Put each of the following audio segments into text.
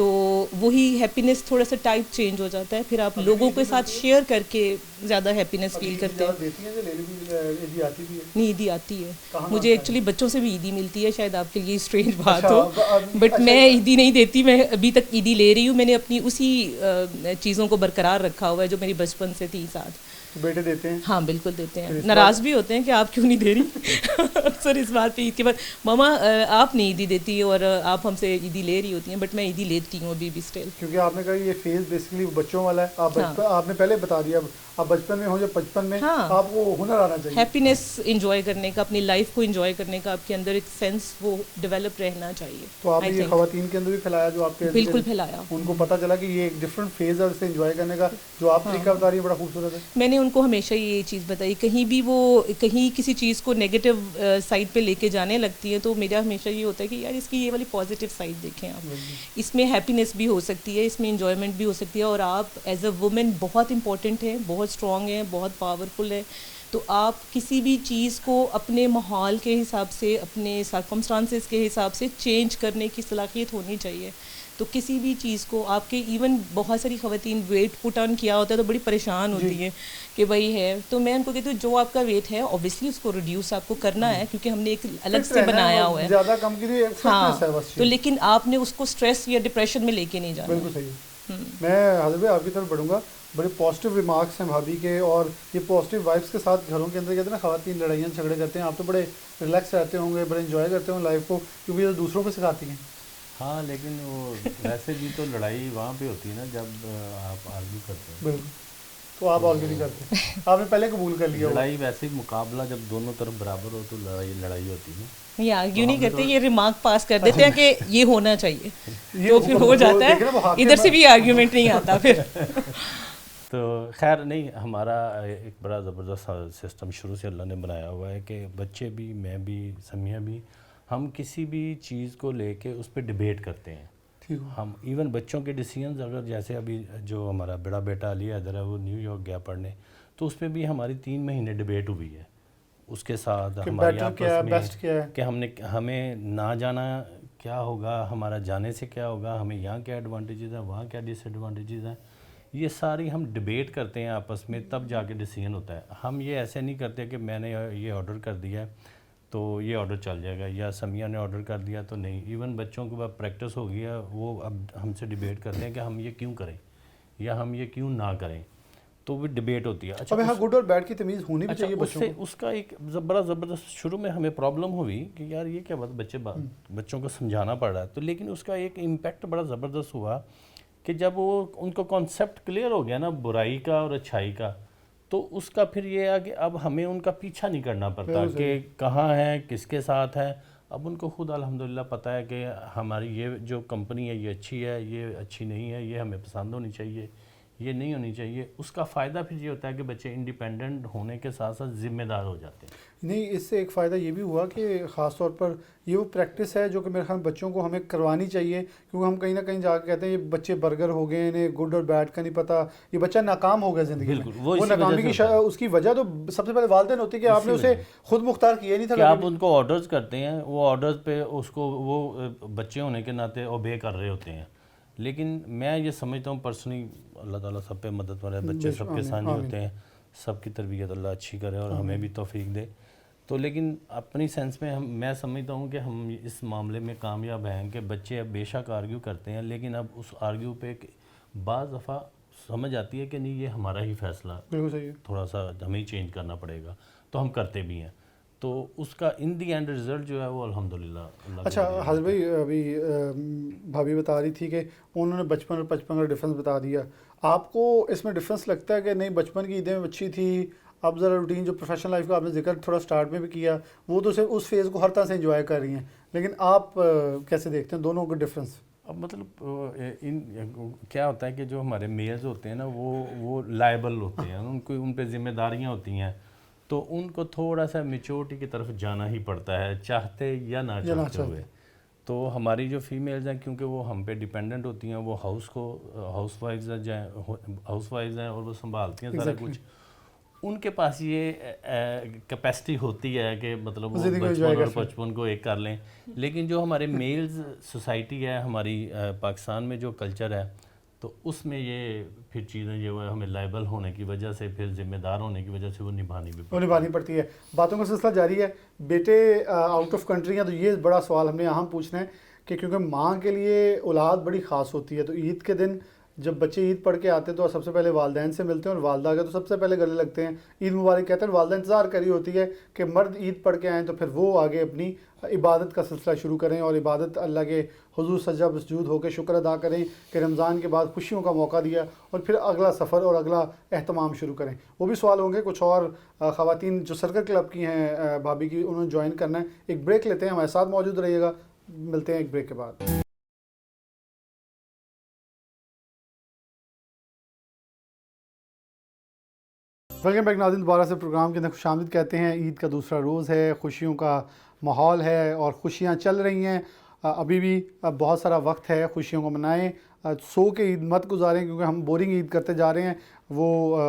تو وہی ہیپینس تھوڑا سا ٹائپ چینج ہو جاتا ہے, پھر آپ لوگوں کے ساتھ شیئر کر کے زیادہ ہیپینس فیل کرتے ہیں. نہیں عیدی آتی ہے مجھے, ایکچولی بچوں سے بھی عیدی ملتی ہے, شاید آپ کے لیے اسٹرینج بات ہو, بٹ میں عیدی نہیں دیتی. میں ابھی تک عیدی لے رہی ہوں, میں نے اپنی اسی چیزوں کو برقرار رکھا ہوا ہے جو میری بچپن سے تھی ساتھ. بیٹے دیتے ہیں؟ ہاں بالکل دیتے ہیں, ناراض بھی ہوتے ہیں کہ آپ کیوں نہیں دے رہی اکثر اس بات پہ عید کے بعد, ماما آپ نہیں عیدی دیتی اور آپ ہم سے عیدی لے رہی ہوتی ہیں, بٹ میں عیدی لیتی ہوں ابھی بھی اسٹل. کیونکہ آپ نے کہا یہ فیز بیسکلی بچوں والا ہے, آپ نے پہلے بتا دیا, آپ بچپن میں ہو یا بچپن میں آپ کو ہنر آنا چاہیے, ہیپینس انجوائے کرنے کا, اپنی لائف کو انجوائے کرنے کا آپ کے اندر ایک سینس وہ ڈیولپ رہنا چاہیے. تو آپ نے یہ خواتین کے اندر بھی پھیلایا جو آپ کے, بالکل پھیلایا, ان کو پتہ چلا کہ یہ ایک ڈفرینٹ فیز ہے اسے انجوائے کرنے کا, جو آپ طریقہ بتا رہی ہے بڑا خوبصورت ہے. میں نے ان کو ہمیشہ یہ چیز بتائی, کہیں بھی وہ کہیں کسی چیز کو نیگیٹو سائڈ پہ لے کے جانے لگتی ہے تو میرا ہمیشہ یہ ہوتا ہے کہ یار اس کی یہ والی پازیٹیو سائڈ دیکھیں آپ, اس میں ہیپینس بھی ہو سکتی ہے, اس میں انجوائمنٹ بھی ہو سکتی ہے, اور آپ ایز اے وومن بہت امپورٹنٹ ہیں, بہت اسٹرانگ ہیں, بہت پاورفل ہے. تو آپ کسی بھی چیز کو اپنے ماحول کے حساب سے, اپنے سرکمسٹانسز کے حساب سے چینج کرنے کی صلاحیت ہونی چاہیے. تو کسی بھی چیز کو آپ کے, ایون بہت ساری خواتین ویٹ پٹ آن کیا ہوتا ہے تو بڑی پریشان ہوتی ہیں کہ بھائی ہے, تو میں ان کو کہتی ہوں جو آپ کا ویٹ ہے اوبیسلی اس کو ریڈیوس آپ کو کرنا ہے, کیونکہ ہم نے ایک الگ سے بنایا ہوا ہے, زیادہ کم کی ہاں, تو لیکن آپ نے اس کو اسٹریس یا ڈپریشن میں لے کے نہیں جانا. بالکل صحیح. میں حضرت آپ کی طرف بڑھوں گا, بڑے پازیٹیو ریمارکس ہیں بھابھی کے, اور یہ پازیٹیو وائبس کے ساتھ گھروں کے اندر کہتے ہیں نا خواتین لڑائیاں جھگڑے کرتے ہیں, آپ تو بڑے ریلیکس رہتے ہوں گے, بڑے انجوائے کرتے ہوں لائف کو, کیونکہ یہ دوسروں کو سکھاتی ہیں. ہاں لیکن وہ ویسے بھی تو لڑائی وہاں پہ ہوتی ہے نا جب آپ آرگیو کرتے ہیں. بالکل, تو آپ آرگیو نہیں کرتے, آپ نے پہلے قبول کر لیا. لڑائی ویسے ہی مقابلہ جب دونوں طرف برابر ہو تو لڑائی ہوتی ہے. یہ آرگیو نہیں کرتے, یہ ریمارک پاس کر دیتے ہیں کہ یہ ہونا چاہیے, تو پھر ہو جاتا ہے, ادھر سے بھی آرگیومنٹ نہیں آتا پھر. تو خیر نہیں, ہمارا ایک بڑا زبردست سسٹم شروع سے اللہ نے بنایا ہوا ہے کہ بچے بھی, میں بھی, سمیہ بھی, ہم کسی بھی چیز کو لے کے اس پہ ڈیبیٹ کرتے ہیں. ہم ایون بچوں کے ڈیسیجنز, اگر جیسے ابھی جو ہمارا بڑا بیٹا علی ادھر ہے وہ نیو یارک گیا پڑھنے, تو اس پہ بھی ہماری 3 مہینے ڈیبیٹ ہوئی ہے اس کے ساتھ ہماری آپس میں کہ ہمیں نہ جانا کیا ہوگا, ہمارا جانے سے کیا ہوگا, ہمیں یہاں کیا ایڈوانٹیجز ہیں, وہاں کیا ڈس ایڈوانٹیجز ہیں. یہ ساری ہم ڈیبیٹ کرتے ہیں آپس میں, تب جا کے ڈیسیجن ہوتا ہے. ہم یہ ایسے نہیں کرتے کہ میں نے یہ آرڈر کر دیا ہے تو یہ آرڈر چل جائے گا, یا سمیہ نے آرڈر کر دیا تو نہیں. ایون بچوں کے بعد پریکٹس ہو گیا, وہ اب ہم سے ڈیبیٹ کرتے ہیں کہ ہم یہ کیوں کریں یا ہم یہ کیوں نہ کریں, تو وہ ڈیبیٹ ہوتی ہے. اچھا ہاں, گڈ اور بیڈ کی تمیز ہونی بھی چاہیے بچوں کو. اس کا ایک بڑا زبردست شروع میں ہمیں پرابلم ہوئی کہ یار یہ کیا بات, بچوں کو سمجھانا پڑ رہا ہے, تو لیکن اس کا ایک امپیکٹ بڑا زبردست ہوا کہ جب وہ ان کو کانسیپٹ کلیئر ہو گیا نا برائی کا اور اچھائی کا, تو اس کا پھر یہ ہے کہ اب ہمیں ان کا پیچھا نہیں کرنا پڑتا کہ کہاں ہے, کس کے ساتھ ہے. اب ان کو خود الحمدللہ پتہ ہے کہ ہماری یہ جو کمپنی ہے یہ اچھی ہے, یہ اچھی نہیں ہے, یہ ہمیں پسند ہونی چاہیے, یہ نہیں ہونی چاہیے. اس کا فائدہ پھر یہ ہوتا ہے کہ بچے انڈیپینڈنٹ ہونے کے ساتھ ساتھ ذمہ دار ہو جاتے ہیں. نہیں, اس سے ایک فائدہ یہ بھی ہوا کہ خاص طور پر یہ وہ پریکٹس ہے جو کہ میرے خیال بچوں کو ہمیں کروانی چاہیے, کیونکہ ہم کہیں نہ کہیں جا کے کہتے ہیں یہ بچے برگر ہو گئے, انہیں گڈ اور بیڈ کا نہیں پتہ, یہ بچہ ناکام ہو گیا زندگی میں. وہ ناکامی کی اس کی وجہ تو سب سے پہلے والدین ہوتی ہے کہ آپ نے اسے خود مختار کیا نہیں تھا. کہ آپ ان کو آرڈرز کرتے ہیں, وہ آرڈرز پہ اس کو وہ بچے ہونے کے ناطے اوبے کر رہے ہوتے ہیں. لیکن میں یہ سمجھتا ہوں پرسنلی, اللہ تعالیٰ سب پہ مدد کرے, بچے سب کے سانجے ہوتے ہیں, سب کی تربیت اللہ اچھی کرے اور ہمیں بھی توفیق دے. تو لیکن اپنی سینس میں میں سمجھتا ہوں کہ ہم اس معاملے میں کامیاب ہیں کہ بچے اب بے شک آرگیو کرتے ہیں, لیکن اب اس آرگیو پہ بعض دفعہ سمجھ آتی ہے کہ نہیں یہ ہمارا ہی فیصلہ, تھوڑا سا ہمیں ہی چینج کرنا پڑے گا, تو ہم کرتے بھی ہیں. تو اس کا ان دی اینڈ رزلٹ جو ہے وہ الحمدللہ. اچھا حضرت بھائی, ابھی بھابھی بتا رہی تھی کہ انہوں نے بچپن اور بچپن کا ڈفرینس بتا دیا, آپ کو اس میں ڈفرینس لگتا ہے کہ نہیں بچپن کی عیدیں اچھی تھی, اب ذرا روٹین جو پروفیشنل لائف کا آپ نے ذکر تھوڑا سٹارٹ میں بھی کیا, وہ تو صرف اس فیز کو ہر طرح سے انجوائے کر رہی ہیں, لیکن آپ کیسے دیکھتے ہیں دونوں کا ڈفرینس؟ اب مطلب کیا ہوتا ہے کہ جو ہمارے میلز ہوتے ہیں نا وہ لائبل ہوتے ہیں, ان پہ ذمہ داریاں ہوتی ہیں, تو ان کو تھوڑا سا میچورٹی کی طرف جانا ہی پڑتا ہے, چاہتے یا نہ چاہتے ہوئے. تو ہماری جو فیمیلز ہیں کیونکہ وہ ہم پہ ڈیپینڈنٹ ہوتی ہیں, وہ ہاؤس وائز ہیں اور وہ سنبھالتی ہیں سارا کچھ, ان کے پاس یہ کیپیسٹی ہوتی ہے کہ مطلب وہ زندگی کو بچپن enjoy اور کر بچپن کو ایک کر لیں. لیکن جو ہمارے میلز سوسائٹی ہے ہماری پاکستان میں جو کلچر ہے تو اس میں یہ پھر چیزیں جو ہے ہمیں لائبل ہونے کی وجہ سے پھر ذمہ دار ہونے کی وجہ سے وہ نبھانی پڑتی ہے. باتوں کا سلسلہ جاری ہے. بیٹے آؤٹ آف کنٹری ہیں تو یہ بڑا سوال ہم نے اہم پوچھنا ہے کہ کیونکہ ماں کے لیے اولاد بڑی خاص ہوتی ہے, تو عید کے دن جب بچے عید پڑھ کے آتے ہیں تو سب سے پہلے والدین سے ملتے ہیں اور والدہ کے تو سب سے پہلے گلے لگتے ہیں, عید مبارک کہتے ہیں. والدہ انتظار کری ہوتی ہے کہ مرد عید پڑھ کے آئیں تو پھر وہ آگے اپنی عبادت کا سلسلہ شروع کریں اور عبادت اللہ کے حضور سجدہ مسجود ہو کے شکر ادا کریں کہ رمضان کے بعد خوشیوں کا موقع دیا, اور پھر اگلا سفر اور اگلا اہتمام شروع کریں. وہ بھی سوال ہوں گے. کچھ اور خواتین جو سرکل کلب کی ہیں بھابھی کی, انہوں نے جوائن کرنا ہے. ایک بریک لیتے ہیں, ہمارے ساتھ موجود رہیے گا, ملتے ہیں ایک بریک کے بعد. ویلکم بیک ناظرین, دوبارہ سے پروگرام کے اندر خوش آمدید کہتے ہیں. عید کا دوسرا روز ہے, خوشیوں کا ماحول ہے اور خوشیاں چل رہی ہیں. ابھی بھی بہت سارا وقت ہے, خوشیوں کو منائیں. سو کے عید مت گزاریں کیونکہ ہم بورنگ عید کرتے جا رہے ہیں. وہ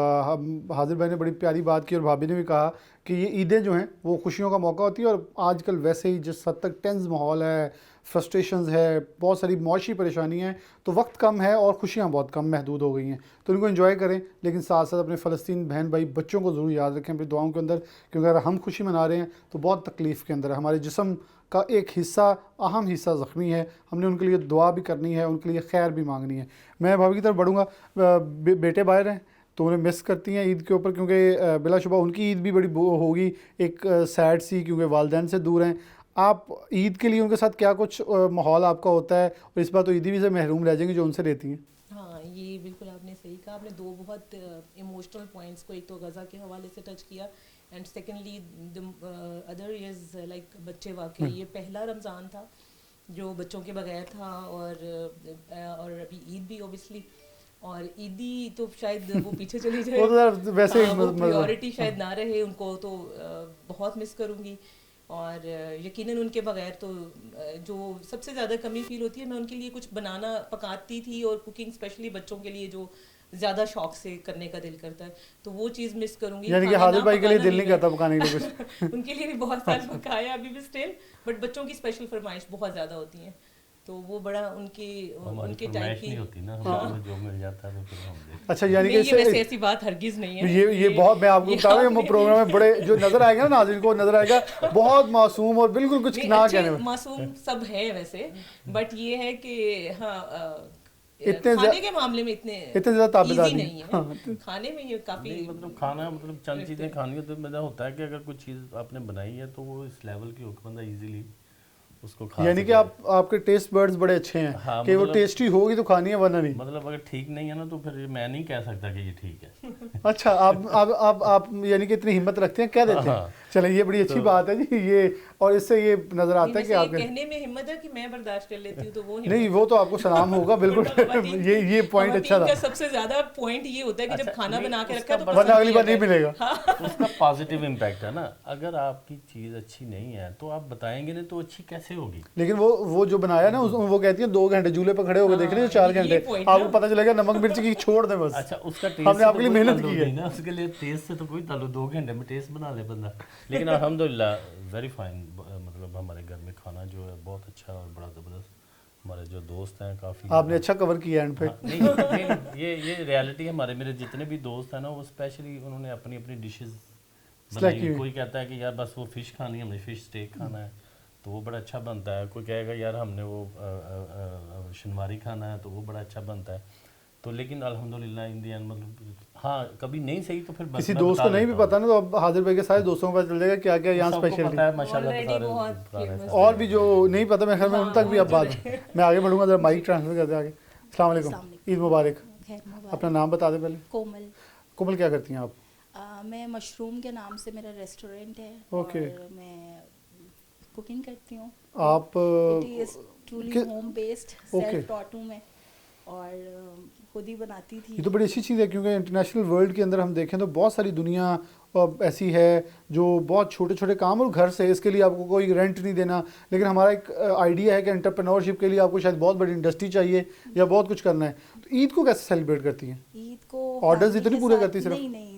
حاضر بھائی نے بڑی پیاری بات کی اور بھابھی نے بھی کہا کہ یہ عیدیں جو ہیں وہ خوشیوں کا موقع ہوتی ہے, اور آج کل ویسے ہی جس حد تک ٹینس ماحول ہے, فرسٹریشنز ہے, بہت ساری معاشی پریشانی ہیں, تو وقت کم ہے اور خوشیاں بہت کم محدود ہو گئی ہیں. تو ان کو انجوائے کریں, لیکن ساتھ ساتھ اپنے فلسطین بہن بھائی بچوں کو ضرور یاد رکھیں اپنی دعاؤں کے اندر, کیونکہ اگر ہم خوشی منا رہے ہیں تو بہت تکلیف کے اندر ہے. ہمارے جسم کا ایک حصہ, اہم حصہ زخمی ہے, ہم نے ان کے لیے دعا بھی کرنی ہے, ان کے لیے خیر بھی مانگنی ہے. میں بھابھی کی طرف بڑھوں گا. بیٹے باہر ہیں تو انہیں مس کرتی ہیں عید کے اوپر, کیونکہ بلا شبہ ان کی عید بھی بڑی ہوگی ایک سیڈ سی, کیونکہ والدین سے دور ہیں. آپ عید کے لیے ان کے ساتھ کیا کچھ ماحول آپ کا ہوتا ہے, اور اس بار تو عیدی بھی سے محروم رہ جائیں گے جو ان سے لیتی ہیں؟ ہاں, یہ بالکل آپ نے صحیح کہا. آپ نے دو بہت ایموشنل پوائنٹس کو, ایک تو غزہ کے حوالے سے ٹچ کیا, and secondly other is like بچے. واقعی یہ پہلا رمضان تھا جو بچوں کے بغیر تھا, اور ابھی عید بھی اوبیسلی, اور عیدی تو شاید وہ پیچھے چلی جائے, ویسے پریورٹی شاید نہ رہے ان کو, تو بہت مس کروں گی. اور یقیناً ان کے بغیر تو جو سب سے زیادہ کمی فیل ہوتی ہے, میں ان کے لیے کچھ بنانا پکاتی تھی, اور کوکنگ اسپیشلی بچوں کے لیے جو زیادہ شوق سے کرنے کا دل کرتا ہے, تو وہ چیز مس کروں گی. یعنی کہ حاضر بھائی کے لیے دل نہیں کرتا پکانے کے لیے کچھ؟ ان کے لیے بھی بہت سال پکایا ابھی بھی اسٹل, بٹ بچوں کی اسپیشل فرمائش بہت زیادہ ہوتی ہیں, تو وہ بڑا ان کے ٹائپ کی ہوتی نا, ہمیں جو مل جاتا ہے وہ پھر ہم دیتے ہیں. اچھا, یعنی کہ یہ ویسے ایسی بات ہرگز نہیں ہے. یہ بہت, میں آپ کو بتا رہا ہوں, پروگرام میں بڑے جو نظر آئے گا نا ناظرین کو, نظر آئے گا بہت معصوم اور بالکل کچھ نہ کہنے میں. معصوم سب ہیں ویسے, بٹ یہ ہے کہ ہاں کھانے کے معاملے میں اتنے زیادہ تابعدار نہیں ہے. کھانے میں یہ کافی مطلب کھانا, مطلب چند چیزیں کھانی ہو تو مزہ ہوتا ہے کہ اگر کوئی چیز آپ نے بنائی ہے تو وہ اس لیول کی ہو کہ بندہ ایزیلی اس کو کھا, یعنی کہ آپ کے ٹیسٹ برڈز بڑے اچھے ہیں کہ وہ ٹیسٹی ہوگی تو کھانی ہے ورنہ نہیں. مطلب اگر ٹھیک نہیں ہے نا تو پھر میں نہیں کہہ سکتا کہ یہ ٹھیک ہے. اچھا, آپ یعنی کہ اتنی ہمت رکھتے ہیں, کہہ دیتے ہیں. چلیں, یہ بڑی اچھی بات ہے جی یہ, اور اس سے یہ نظر آتا ہے کہ آپ کہنے میں ہمت ہے کہ میں برداشت کر لیتی ہوں, تو وہ نہیں, وہ تو آپ کو سلام ہوگا بالکل. یہ پوائنٹ اچھا تھا. سب سے زیادہ پوائنٹ یہ ہوتا ہے کہ جب کھانا بنا کے رکھا تو ورنہ اگلی بار نہیں ملے گا. اس کا پازیٹیو امپیکٹ ہے نا. اگر آپ کی چیز اچھی نہیں ہے تو آپ بتائیں گے نہیں تو اچھی کیسے ہوگی. لیکن وہ جو بنایا نا, وہ کہتی ہیں 2 گھنٹے جھولے پہ کھڑے ہو کے دیکھ رہے ہیں 4 گھنٹے, آپ کو پتہ چلے گا نمک مرچ کی چھوڑ دیں بس. اچھا, اس کا ہم نے آپ کے لیے محنت کی ہے, اس کے لیے ٹیسٹ سے تو کوئی تعلق, 2 گھنٹے میں ٹیسٹ بنا لے بندہ. لیکن الحمدللہ ویری فائن, مطلب ہمارے گھر میں کھانا جو ہے بہت اچھا اور بڑا زبردست. ہمارے جو دوست ہیں کافی, آپ نے اچھا کور کیا اینڈ پہ. یہ ریالٹی ہے. ہمارے میرے جتنے بھی دوست ہیں نا, وہ اسپیشلی انہوں نے اپنی اپنی ڈشز بنائی. کوئی کہتا ہے کہ یار بس وہ فش کھانی ہے, ہمیں فش اسٹیک کھانا ہے, تو وہ بڑا اچھا بنتا ہے. کوئی کہے گا یار ہم نے وہ شنواری کھانا ہے, تو وہ بڑا اچھا بنتا ہے. تو لیکن الحمدللہ ان دی اینڈ مطلب ہاں کبھی نہیں صحیح تو پھر کسی دوست کو نہیں بھی پتا نا, تو اب حاضر بھائی کے سارے دوستوں کو پتہ چل جائے گا کیا کیا یہاں اسپیشل ہے. ماشاءاللہ اور بھی جو نہیں پتا, میں خیال میں ان تک بھی اب بات, میں آگے بڑھوں گا, ذرا مائک ٹرانسفر کرتے آگے. السلام علیکم, عید مبارک. اپنا نام بتا دیں پہلے. کومل. کومل, کیا کرتی ہیں آپ؟ میں مشروم کے نام سے میرا ریسٹورینٹ ہے, اوکے, اور میں کوکنگ کرتی ہوں. آپ ٹرولی ہوم بیسڈ, سیلف ٹاٹ ہوں میں, اور خود ہی بناتی تھی. یہ تو بڑی اچھی چیز ہے, کیونکہ انٹرنیشنل ورلڈ کے اندر ہم دیکھیں تو بہت ساری دنیا ایسی ہے جو بہت چھوٹے چھوٹے کام, اور گھر سے, اس کے لیے آپ کو کوئی رینٹ نہیں دینا. لیکن ہمارا ایک آئیڈیا ہے کہ انٹرپرینورشپ کے لیے آپ کو شاید بہت بڑی انڈسٹری چاہیے یا بہت کچھ کرنا ہے. تو عید کو کیسے سیلیبریٹ کرتی ہیں؟ عید کو آرڈرز اتنے پورے کرتی صرف؟ نہیں,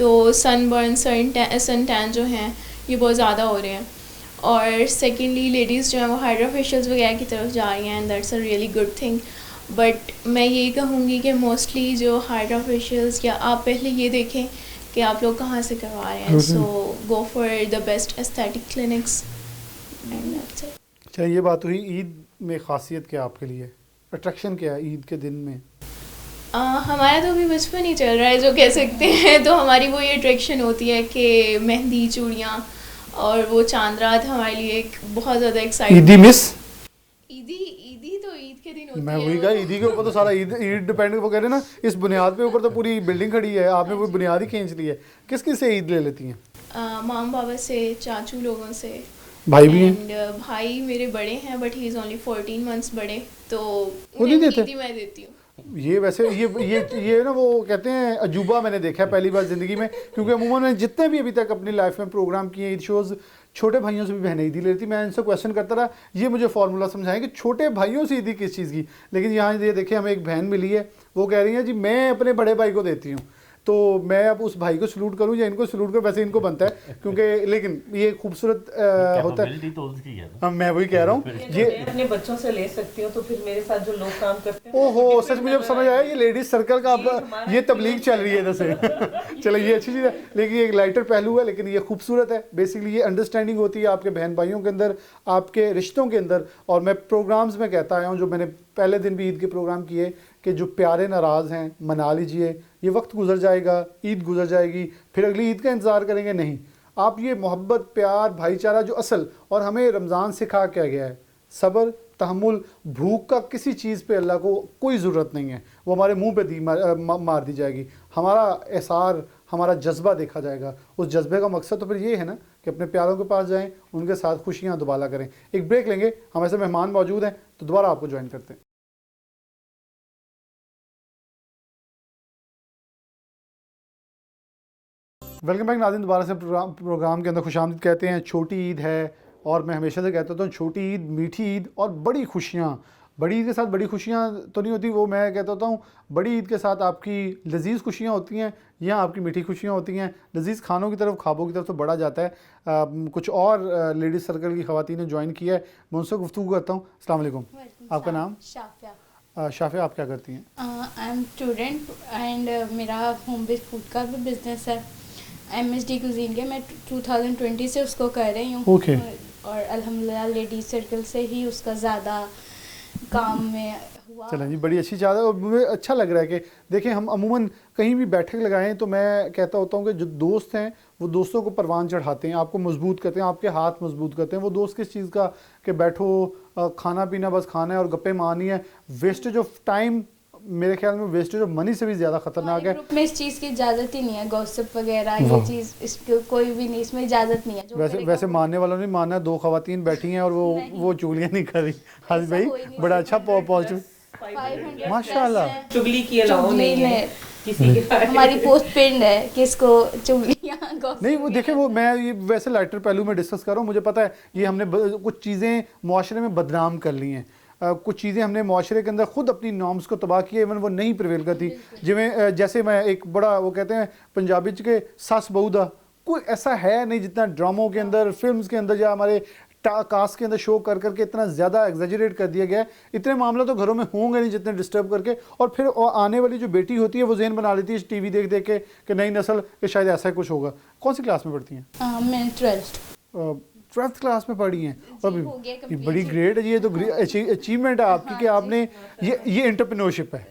تو سن برن سن ٹین جو ہیں یہ بہت زیادہ ہو رہے ہیں. اور سیکنڈلی لیڈیز جو ہیں وہ ہائڈرا فیشیلز وغیرہ کی طرف جا رہی ہیں and that's a really good thing. But میں یہی کہوں گی کہ موسٹلی جو ہائڈرا فیشیلز یا آپ پہلے یہ دیکھیں کہ آپ لوگ کہاں سے کروا رہے ہیں. So go for the best aesthetic clinics. چلیے یہ بات ہوئی عید میں خاصیت کیا آپ کے لیے, اٹریکشن کیا ہے عید کے دن میں؟ ہمارا تو ابھی بچپن ہی چل رہا ہے جو کہہ سکتے ہیں. تو ہماری وہ یہ اٹریکشن ہوتی ہے کہ مہندی, چوڑیاں اور وہ چاند رات ہمارے لیے ایک بہت زیادہ ایکسائٹمنٹ. عیدی مس عیدی تو عید کے دن ہوتی ہے. میں وہی کہا عیدی کے اوپر تو سارا عید ڈپینڈ, وہ کہہ رہے ہیں نا اس بنیاد پہ اوپر تو پوری بلڈنگ کھڑی ہے, آپ نے کوئی بنیاد ہی کھینچ لی ہے. کس کس سے عید لے لیتی ہیں؟ مام بابا سے, چاچو لوگوں سے. بھائی بھی ہیں؟ بھائی میرے بڑے ہیں but he is only 14 months بڑے, تو وہ نہیں دیتے؟ عیدی میں دیتی ہوں. یہ ویسے یہ نا وہ کہتے ہیں عجوبہ میں نے دیکھا ہے پہلی بار زندگی میں, کیونکہ عموماً میں جتنے بھی ابھی تک اپنی لائف میں پروگرام کیے عید شوز, چھوٹے بھائیوں سے بھی بہنیں عیدی لیتی. میں ان سے کویشچن کرتا رہا, یہ مجھے فارمولا سمجھائیں کہ چھوٹے بھائیوں سے عیدی کس چیز کی. لیکن یہاں یہ دیکھیں ہمیں ایک بہن ملی ہے, وہ کہہ رہی ہیں جی میں اپنے بڑے بھائی کو دیتی ہوں. تو میں اب اس بھائی کو سلوٹ کروں یا ان کو سلوٹ کروں, ویسے ان کو بنتا ہے کیونکہ, لیکن یہ خوبصورت ہوتا ہے. میں وہی کہہ رہا ہوں, یہ اپنے بچوں سے لے سکتی ہوں تو پھر میرے ساتھ جو لوگ کام کرتے ہیں. او ہو, سچ مجھے اب سمجھ آیا یہ لیڈیز سرکل کا اب یہ تبلیغ چل رہی ہے ادھر سے. چلو یہ اچھی چیز ہے, لیکن یہ ایک لائٹر پہلو ہے, لیکن یہ خوبصورت ہے. بیسکلی یہ انڈرسٹینڈنگ ہوتی ہے آپ کے بہن بھائیوں کے اندر, آپ کے رشتوں کے اندر. اور میں پروگرامز میں کہتا آیا ہوں, جو میں نے پہلے دن بھی عید کے پروگرام کیے, کہ جو پیارے ناراض ہیں منا لیجئے, یہ وقت گزر جائے گا, عید گزر جائے گی, پھر اگلی عید کا انتظار کریں گے. نہیں, آپ یہ محبت, پیار, بھائی چارہ جو اصل, اور ہمیں رمضان سکھا کیا گیا ہے, صبر, تحمل, بھوک کا کسی چیز پہ اللہ کو کوئی ضرورت نہیں ہے, وہ ہمارے منہ پہ مار دی جائے گی. ہمارا احسار, ہمارا جذبہ دیکھا جائے گا. اس جذبے کا مقصد تو پھر یہ ہے نا کہ اپنے پیاروں کے پاس جائیں, ان کے ساتھ خوشیاں دوبالا کریں. ایک بریک لیں گے, ہم ایسے مہمان موجود ہیں تو دوبارہ آپ کو جوائن کرتے ہیں. ویلکم بیک ناظرین, دوبارہ سے پروگرام کے اندر خوش آمدید کہتے ہیں. چھوٹی عید ہے, اور میں ہمیشہ سے کہتا ہوں چھوٹی عید, میٹھی عید اور بڑی خوشیاں. بڑی عید کے ساتھ بڑی خوشیاں تو نہیں ہوتی, وہ میں کہتا ہوتا ہوں بڑی عید کے ساتھ آپ کی لذیذ خوشیاں ہوتی ہیں, یہاں آپ کی میٹھی خوشیاں ہوتی ہیں. لذیذ کھانوں کی طرف, خوابوں کی طرف تو بڑھا جاتا ہے. کچھ اور لیڈیز سرکل کی خواتین نے جوائن کیا ہے, میں ان سے گفتگو کرتا ہوں. السلام علیکم, آپ کا نام؟ شافیہ. شافیہ, آپ کیا کرتی ہیں؟ آئی ایم اسٹوڈنٹ اینڈ میرا ہوم بیس فوڈ کا بھی بزنس ہے. MSD کوزین کے میں 2020 سے اس کو کر رہی ہوں. اوکے. اور الحمدللہ لیڈیز سرکل سے ہی اس کا زیادہ کام میں ہوا. چلیں جی, بڑی اچھی چیز ہے. اور مجھے اچھا لگ رہا ہے کہ دیکھیں ہم عموماً کہیں بھی بیٹھک لگائیں تو میں کہتا ہوتا ہوں کہ جو دوست ہیں وہ دوستوں کو پروان چڑھاتے ہیں, آپ کو مضبوط کرتے ہیں, آپ کے ہاتھ مضبوط کرتے ہیں. وہ دوست کس چیز کا کہ بیٹھو, کھانا پینا بس کھانا ہے اور گپے مارنی ہے. ویسٹیج آف ٹائم میرے خیال میں ویسٹیج آف منی سے بھی زیادہ خطرناک ہے. گروپ میں اس چیز کی اجازت ہی نہیں ہے, گوسپ وغیرہ یہ چیز اس کو کوئی بھی نہیں, اس میں اجازت نہیں ہے. ویسے ماننے والوں نے ماننا ہے, 2 خواتین بیٹھی ہیں اور وہ چگلیاں نہیں کر رہی. حاضر بھائی بڑا اچھا پازیٹیو, ماشاء اللہ. چگلی کی الاؤ نہیں ہے کسی کے, ہماری پوسٹ پینڈ ہے کہ اس کو چگلیاں نہیں. وہ دیکھیں, وہ میں یہ ویسے لائٹر پہلو میں ڈسکس کر رہا ہوں. مجھے پتہ ہے یہ ہم نے کچھ چیزیں معاشرے میں بدنام کر لی ہیں, کچھ چیزیں ہم نے معاشرے کے اندر خود اپنی نارمز کو تباہ کیا, ایون وہ نہیں پریویل کرتی. جیسے میں ایک بڑا, وہ کہتے ہیں پنجابی کے سس بہو دا, کوئی ایسا ہے نہیں جتنا ڈراموں کے اندر, فلمز کے اندر یا ہمارے کاسٹ کے اندر شو کر کے اتنا زیادہ ایگزیجریٹ کر دیا گیا ہے. اتنے معاملہ تو گھروں میں ہوں گے نہیں جتنے ڈسٹرب کر کے. اور پھر آنے والی جو بیٹی ہوتی ہے وہ ذہن بنا لیتی ہے ٹی وی دیکھ کے کہ نئی نسل کہ شاید ایسا کچھ ہوگا. کون سی کلاس میں پڑھتی ہیں؟ میں 12th کلاس میں پڑھی ہیں. اور بڑی گریٹ ہے, یہ تو اچیومنٹ ہے آپ کی کہ آپ نے یہ انٹرپرینورشپ ہے.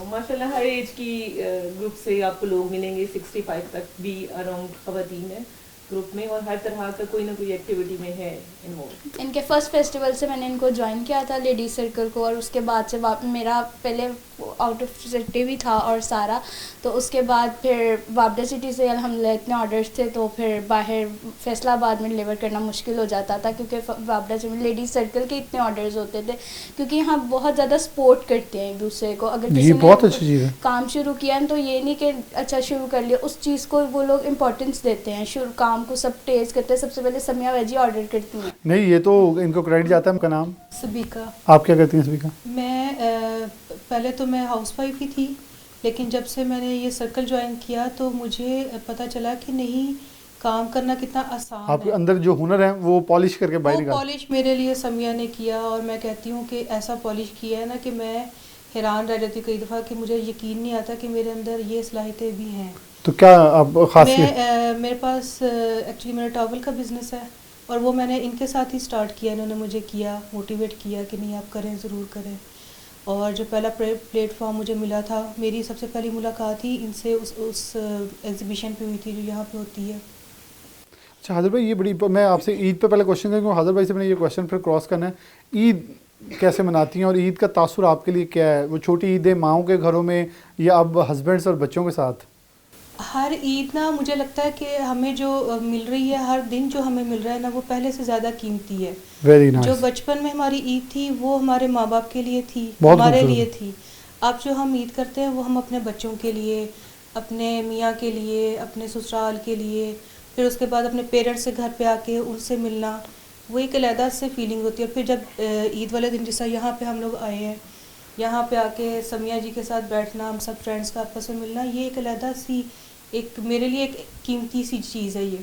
ماشاء اللہ ہر ایج کی گروپ سے آپ کو لوگ ملیں گے, 65 تک بھی اراؤنڈ خواتین ہیں گروپ میں, اور ہر طرح کا کوئی نہ کوئی ایکٹیویٹی میں ہے انوالو. ان کے فرسٹ فیسٹیول سے میں نے ان کو جوائن کیا تھا لیڈیز سرکل کو, اور اس کے بعد سے میرا پہلے آؤٹ آف سٹی بھی تھا اور سارا, تو اس کے بعد پھر وابڈا سٹی سے الحمدللہ اتنے آرڈرس تھے تو پھر باہر فیصلہ آباد میں ڈلیور کرنا مشکل ہو جاتا تھا, کیونکہ وابڈا سے لیڈیز سرکل کے اتنے آرڈرز ہوتے تھے, کیونکہ یہاں بہت زیادہ سپورٹ کرتے ہیں ایک دوسرے کو. اگر کسی نے کام شروع کیا ہے تو یہ نہیں کہ اچھا شروع کر لیا, اس چیز کو وہ لوگ امپورٹنس دیتے ہیں. کام کو سب ٹیسٹ کرتے ہیں, سب سے پہلے سمیہ ویجی آرڈر کرتی ہیں. نہیں, یہ تو ان کو کریڈٹ جاتا ہے. ان کا نام سبیکا. آپ کیا کرتی ہیں سبیکا؟ میں پہلے تو میں ہاؤس وائف ہی تھی, لیکن جب سے میں نے یہ سرکل جوائن کیا تو مجھے پتہ چلا کہ نہیں کام کرنا کتنا آسان آپ کے ہے. اندر جو ہنر ہے وہ پالش کر کے باہر وہ نکال. پالش میرے لیے سمیہ نے کیا اور میں کہتی ہوں کہ ایسا پالش کیا ہے نا کہ میں حیران رہ جاتی ہوں کئی دفعہ کہ مجھے یقین نہیں آتا کہ میرے اندر یہ صلاحیتیں بھی ہیں. تو کیا آپ خاصیت؟ میرے پاس ایکچولی میرا ٹاول کا بزنس ہے اور وہ میں نے ان کے ساتھ ہی سٹارٹ کیا. انہوں نے مجھے کیا موٹیویٹ کیا کہ نہیں آپ کریں ضرور کریں. اور جو پہلا پلیٹ فارم مجھے ملا تھا میری سب سے پہلی ملاقات ہی ان سے اس ایگزیبیشن پہ ہوئی تھی جو یہاں پہ ہوتی ہے. اچھا حاضر بھائی، یہ بڑی میں آپ سے عید پہ پہلے کوشچن کروں حاضر بھائی سے میں نے یہ کوشچن پھر کراس کرنا ہے. عید کیسے مناتی ہیں اور عید کا تاثر آپ کے لیے کیا ہے؟ وہ چھوٹی عیدیں ماؤں کے گھروں میں یا اب ہسبینڈس اور بچوں کے ساتھ؟ ہر عید نا مجھے لگتا ہے کہ ہمیں جو مل رہی ہے ہر دن جو ہمیں مل رہا ہے نا وہ پہلے سے زیادہ قیمتی ہے. Very nice. جو بچپن میں ہماری عید تھی وہ ہمارے ماں باپ کے لیے تھی، بہت ہمارے خوبصورت. لیے تھی. اب جو ہم عید کرتے ہیں وہ ہم اپنے بچوں کے لیے، اپنے میاں کے لیے، اپنے سسرال کے لیے، پھر اس کے بعد اپنے پیرنٹس سے گھر پہ آ کے ان سے ملنا، وہ ایک علیحدہ سے فیلنگ ہوتی ہے. پھر جب عید والے دن جیسا یہاں پہ ہم لوگ آئے ہیں، یہاں پہ آ کے سمیہ جی کے ساتھ بیٹھنا، ہم سب فرینڈس کا آپس میں ملنا، یہ ایک علیحدہ سی ایک میرے لیے ایک قیمتی سی چیز ہے یہ.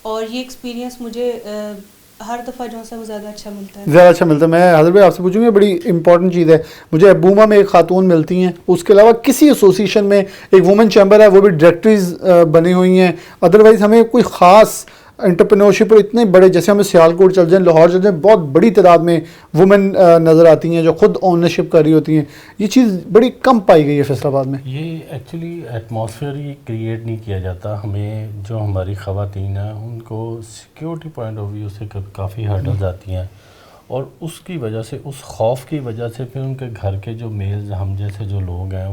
اور یہ ایکسپیرینس مجھے ہر دفعہ جو ہے وہ زیادہ اچھا ملتا ہے. زیادہ اچھا ملتا ہے. میں حضرت بھائی آپ سے پوچھوں گا، بڑی امپورٹنٹ چیز ہے. مجھے ابوما میں ایک خاتون ملتی ہیں، اس کے علاوہ کسی ایسوسیشن میں ایک وومن چیمبر ہے، وہ بھی ڈائریکٹریز بنی ہوئی ہیں. ادروائز ہمیں کوئی خاص انٹرپرینورشپ اور اتنے بڑے، جیسے ہمیں سیالکوٹ چل جائیں، لاہور چل جائیں، بہت بڑی تعداد میں وومن نظر آتی ہیں جو خود اونرشپ کر رہی ہوتی ہیں. یہ چیز بڑی کم پائی گئی ہے فیصل آباد میں. یہ ایکچولی ایٹماسفیئر ہی کریٹ نہیں کیا جاتا. ہمیں جو ہماری خواتین ہیں ان کو سیکیورٹی پوائنٹ آف ویو سے کافی ہرڈلز آتی ہیں، اور اس کی وجہ سے، اس خوف کی وجہ سے پھر ان کے گھر کے جو میلز ہم جیسے جو لوگ ہیں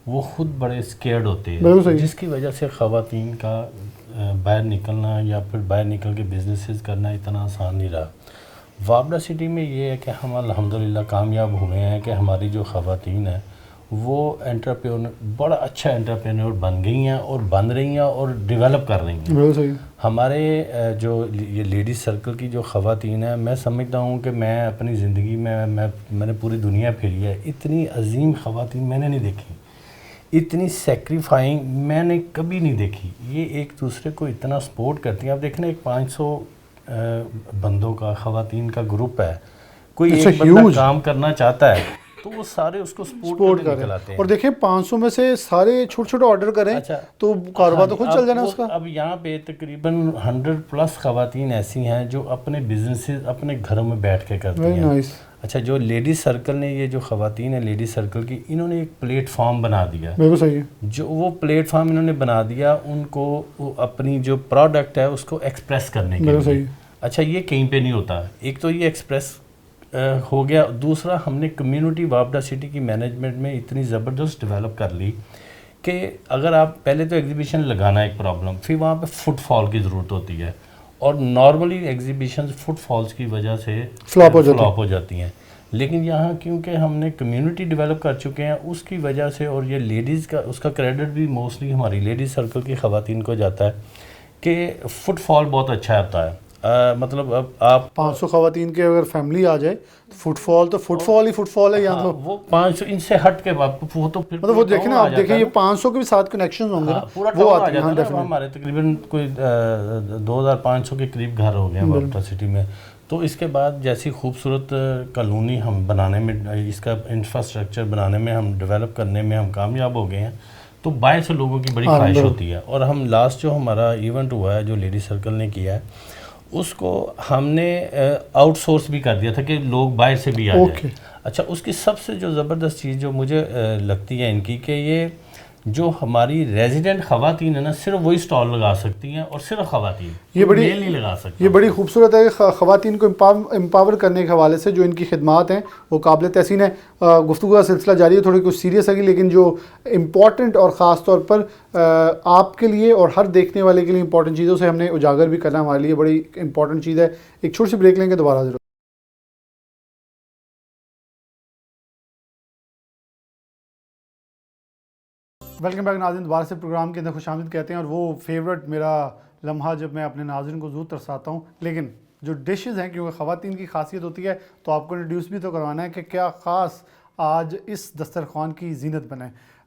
وہ خود بڑے اسکیئرڈ ہوتے ہیں، جس کی وجہ سے خواتین کا باہر نکلنا یا پھر باہر نکل کے بزنسز کرنا اتنا آسان نہیں رہا. وابڈا سٹی میں یہ ہے کہ ہم الحمدللہ کامیاب ہوئے ہیں کہ ہماری جو خواتین ہیں وہ بڑا اچھا انٹرپرینور بن گئی ہیں اور بن رہی ہیں اور ڈیولپ کر رہی ہیں. بالکل صحیح. ہمارے جو یہ لیڈیز سرکل کی جو خواتین ہیں، میں سمجھتا ہوں کہ میں اپنی زندگی میں نے پوری دنیا پھری ہے، اتنی عظیم خواتین میں نے نہیں دیکھی، اتنی سیکریفائنگ میں نے کبھی نہیں دیکھی. یہ ایک دوسرے کو اتنا سپورٹ کرتی ہیں. آپ دیکھیں ایک 500 بندوں کا، خواتین کا گروپ ہے، کوئی ایک بندہ کام کرنا چاہتا ہے تو وہ سارے اس کو سپورٹ کرتے ہیں. اور دیکھیں 500 میں سے سارے چھوٹے چھوٹے آرڈر کریں تو کاروبار تو خود چل جانا اس کا. اب یہاں پہ تقریباً 100+ خواتین ایسی ہیں جو اپنے بزنسز اپنے گھروں میں بیٹھ کے کرتی ہیں. اچھا، جو لیڈیز سرکل نے، یہ جو خواتین ہیں لیڈیز سرکل کی، انہوں نے ایک پلیٹ فارم بنا دیا. بالکل صحیح. جو وہ پلیٹ فارم انہوں نے بنا دیا ان کو اپنی جو پروڈکٹ ہے اس کو ایکسپریس کرنے کے لیے. اچھا، یہ کہیں پہ نہیں ہوتا. ایک تو یہ ایکسپریس ہو گیا، دوسرا ہم نے کمیونٹی وابڈا سٹی کی مینجمنٹ میں اتنی زبردست ڈیولپ کر لی کہ اگر آپ پہلے تو ایگزیبیشن لگانا ایک پرابلم، پھر وہاں پہ فٹ فال کی ضرورت ہوتی ہے، اور نارملی ایگزیبیشنز فٹ فالز کی وجہ سے فلاپ ہو جاتی ہیں. لیکن یہاں کیونکہ ہم نے کمیونٹی ڈیولپ کر چکے ہیں اس کی وجہ سے، اور یہ لیڈیز کا اس کا کریڈٹ بھی موسٹلی ہماری لیڈیز سرکل کی خواتین کو جاتا ہے کہ فٹ فال بہت اچھا ہوتا ہے. مطلب اب آپ 500 خواتین کے اگر فیملی آ جائے فٹ فال تو فٹ فال ہی فٹ فال ہے. یہاں تو وہ 500 ان سے ہٹ کے وہ تو پھر مطلب وہ دیکھیں نا، آپ دیکھیں یہ 500 کے بھی ساتھ کنیکشن ہوں گے نا، وہ آتی ہیں. ہمارے تقریباً کوئی 2500 کے قریب گھر ہو گئے ہیں وابڈا سٹی میں. تو اس کے بعد جیسی خوبصورت کالونی ہم بنانے میں، اس کا انفراسٹرکچر بنانے میں، ہم ڈیولپ کرنے میں ہم کامیاب ہو گئے ہیں، تو باہر سے لوگوں کی بڑی خواہش ہوتی ہے. اور ہم لاسٹ جو ہمارا ایونٹ ہوا ہے جو لیڈی سرکل نے کیا ہے، اس کو ہم نے آؤٹ سورس بھی کر دیا تھا کہ لوگ باہر سے بھی آ جائیں. اچھا، اس کی سب سے جو زبردست چیز جو مجھے لگتی ہے ان کی، کہ یہ جو ہماری ریزیڈنٹ خواتین ہیں نا، صرف وہی سٹال لگا سکتی ہیں، اور صرف خواتین، یہ بڑی میل نہیں لگا سکتی. یہ بڑی خوبصورت ہے کہ خواتین کو امپاور کرنے کے حوالے سے جو ان کی خدمات ہیں وہ قابل تحسین ہے. گفتگو کا سلسلہ جاری ہے، تھوڑی کچھ سیریس ہے لیکن جو امپورٹنٹ اور خاص طور پر آپ کے لیے اور ہر دیکھنے والے کے لیے امپورٹنٹ چیزوں سے ہم نے اجاگر بھی کرنا ہمارے لیے بڑی امپورٹنٹ چیز ہے. ایک چھوٹی سی بریک لیں گے، دوبارہ ضرور. ویلکم بیک ناظرین، دوبارہ سے پروگرام کے اندر خوش آمدید کہتے ہیں. اور وہ فیوریٹ میرا لمحہ جب میں اپنے ناظرین کو ضرور ترساتا ہوں، لیکن جو ڈشز ہیں کیونکہ خواتین کی خاصیت ہوتی ہے تو آپ کو انٹروڈیوس بھی تو کروانا ہے کہ کیا خاص آج اس دسترخوان کی زینت بنے.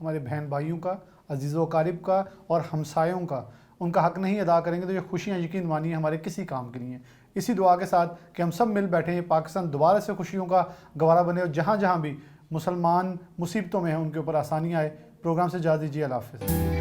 ہمارے بہن بھائیوں کا, عزیز و اقارب کا اور ہمسایوں کا, ان کا حق نہیں ادا کریں گے تو یہ خوشیاں یقین مانیے ہمارے کسی کام کی نہیں ہیں. اسی دعا کے ساتھ کہ ہم سب مل بیٹھے ہیں, پاکستان دوبارہ سے خوشیوں کا گوارہ بنے اور جہاں جہاں بھی مسلمان مصیبتوں میں ہیں ان کے اوپر آسانی آئے. پروگرام سے اجازت دیجیے, اللہ حافظ.